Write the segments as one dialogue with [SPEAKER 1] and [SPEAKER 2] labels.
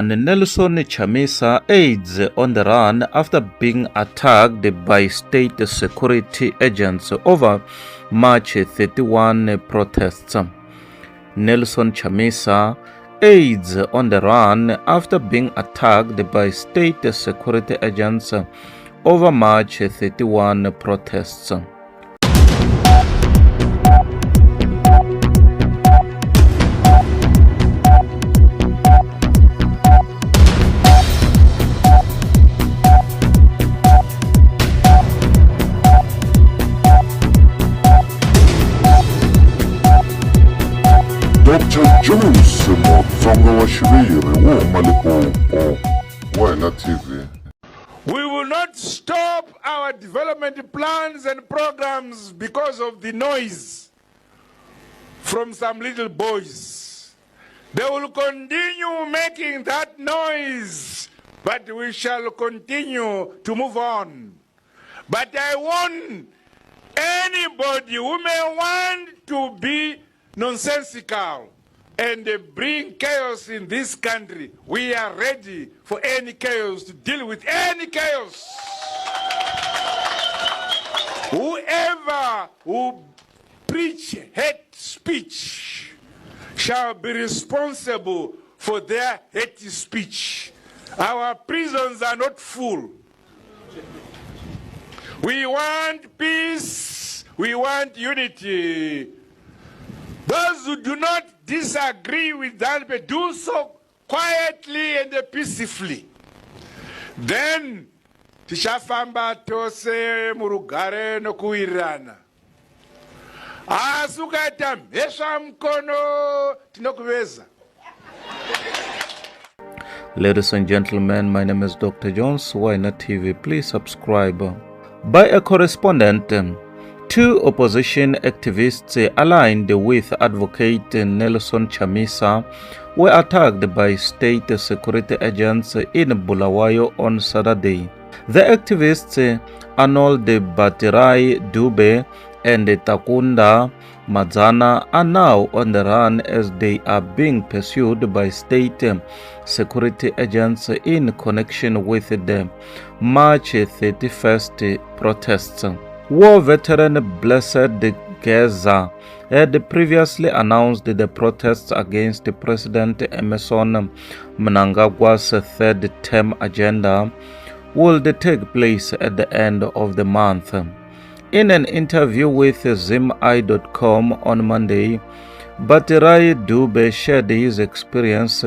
[SPEAKER 1] Nelson Chamisa aides on the run after being attacked by state security agents over March 31 protests. Nelson Chamisa aides on the run after being attacked by state security agents over March 31 protests.
[SPEAKER 2] Dr. Jones Mutsonga wa Xiviri wo huma Limpopo wa Hina TV.
[SPEAKER 3] We will not stop our development plans and programs because of the noise from some little boys. They will continue making that noise, but we shall continue to move on. But I warn anybody who may want to be nonsensical and bring chaos in this country. We are ready for any chaos, to deal with any chaos. Whoever who preach hate speech shall be responsible for their hate speech. Our prisons are not full. We want peace, we want unity. Those who do not disagree with that, but do so quietly and peacefully. Then, tichafamba tose murugare nokuirana. Asukata mhesha mkono tinokuveza.
[SPEAKER 1] Ladies and gentlemen, my name is Dr. Jones, Hina TV. Please subscribe. By a correspondent, two opposition activists aligned with advocate Nelson Chamisa were attacked by state security agents in Bulawayo on Saturday. The activists Arnold Batirai Dube and Takunda Mazana are now on the run as they are being pursued by state security agents in connection with the March 31st protests. War veteran Blessed Geza had previously announced the protests against President Emmerson Mnangagwa's third term agenda would take place at the end of the month. In an interview with Zimbabwe.com on Monday, Batirai Dube shared his experience.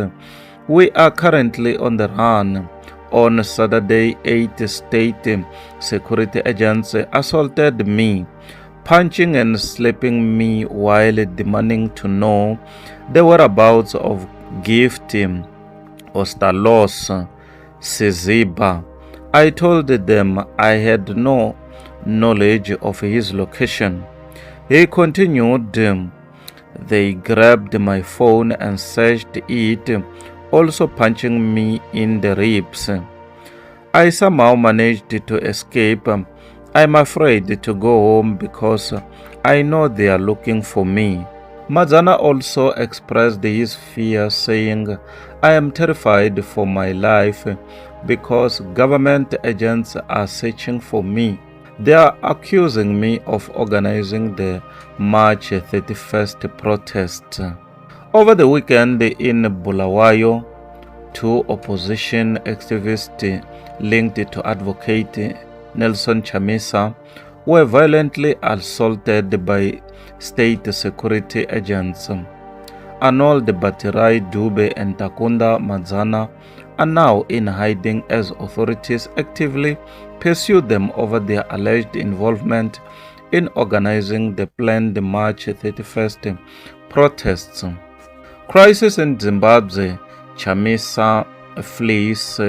[SPEAKER 1] We are currently on the run. On Saturday, 8 state security agents assaulted me, punching and slapping me while demanding to know the whereabouts of Gift Ostalos Siziba. I told them I had no knowledge of his location. He continued, they grabbed my phone and searched it, also punching me in the ribs. I somehow managed to escape. I'm afraid to go home because I know they are looking for me. Mazana also expressed his fear, saying, I am terrified for my life because government agents are searching for me. They are accusing me of organizing the March 31st protest. Over the weekend in Bulawayo, two opposition activists linked to advocate Nelson Chamisa were violently assaulted by state security agents. Arnold Batirai Dube and Takunda Mazana are now in hiding as authorities actively pursue them over their alleged involvement in organizing the planned March 31st protests. Crisis in Zimbabwe. Chamisa flees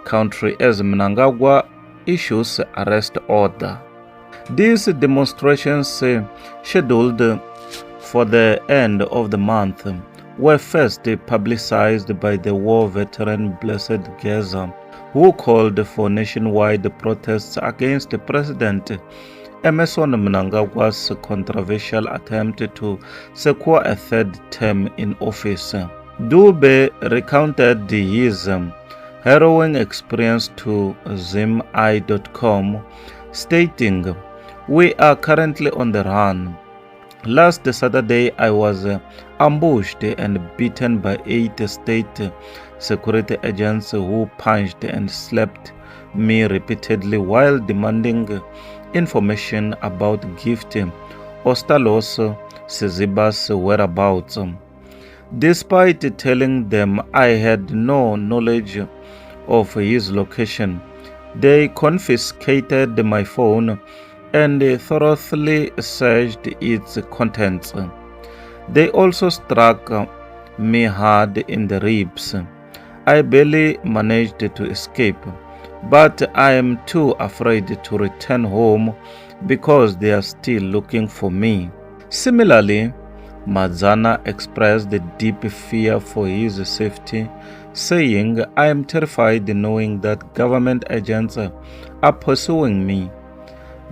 [SPEAKER 1] country as Mnangagwa issues arrest order. These demonstrations, scheduled for the end of the month, were first publicized by the war veteran Blessed Geza, who called for nationwide protests against President Emmerson Mnangagwa's controversial attempt to secure a third term in office. Dube recounted his harrowing experience to Zim.com, stating, "We are currently on the run. Last Saturday, I was ambushed and beaten by 8 state security agents who punched and slapped me repeatedly while demanding information about Gift Ostalos Siziba's whereabouts. Despite telling them I had no knowledge of his location, they confiscated my phone and thoroughly searched its contents. They also struck me hard in the ribs. I barely managed to escape, but I am too afraid to return home because they are still looking for me." Similarly, Mazana expressed deep fear for his safety, saying, "I am terrified knowing that government agents are pursuing me.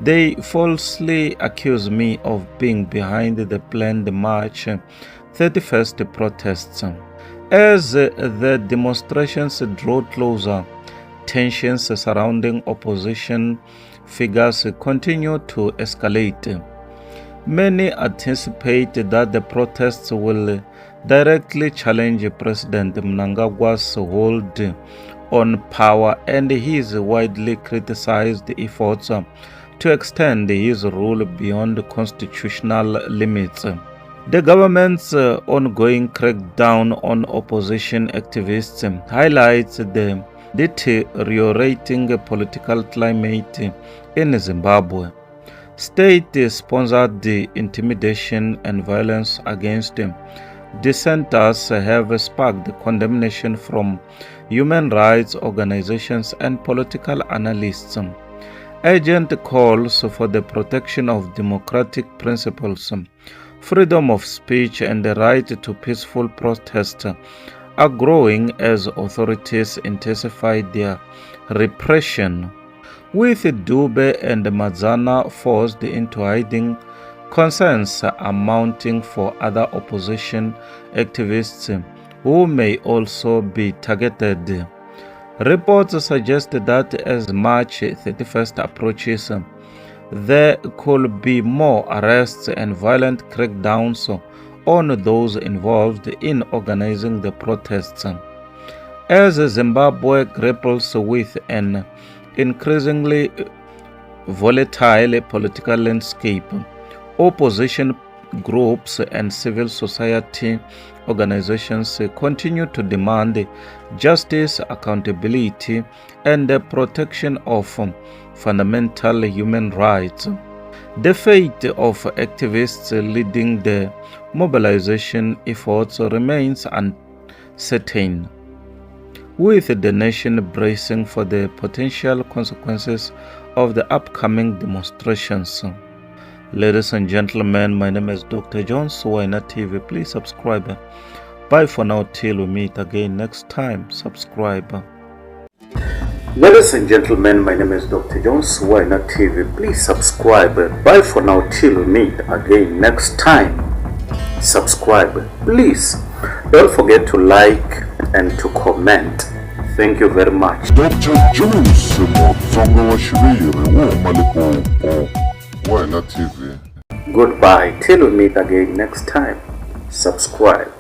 [SPEAKER 1] They falsely accuse me of being behind the planned March 31st protests." As the demonstrations draw closer, tensions surrounding opposition figures continue to escalate. Many anticipate that the protests will directly challenge President Mnangagwa's hold on power and his widely criticized efforts to extend his rule beyond constitutional limits. The government's ongoing crackdown on opposition activists highlights the deteriorating political climate in Zimbabwe. State-sponsored intimidation and violence against dissenters have sparked condemnation from human rights organizations and political analysts. Urgent calls for the protection of democratic principles, freedom of speech, and the right to peaceful protest are growing as authorities intensify their repression. With Dube and Mazana forced into hiding, concerns are mounting for other opposition activists who may also be targeted. Reports suggest that as March 31st approaches, there could be more arrests and violent crackdowns on those involved in organizing the protests. As Zimbabwe grapples with an increasingly volatile political landscape, opposition groups and civil society organizations continue to demand justice, accountability, and the protection of fundamental human rights. The fate of activists leading the mobilization efforts remains uncertain, with the nation bracing for the potential consequences of the upcoming demonstrations. Ladies and gentlemen, my name is Dr. John Suwaina TV. Please subscribe. Bye for now till we meet again next time. Subscribe. Ladies and gentlemen, my name is Dr. John Suwaina TV. Please subscribe. Bye for now till we meet again next time. Subscribe. Please don't forget to like and to comment. Thank you very much.
[SPEAKER 2] Dr. Jones Mutsonga wa Xiviri wo huma Limpopo, Wena TV.
[SPEAKER 1] Goodbye till we meet again next time. Subscribe.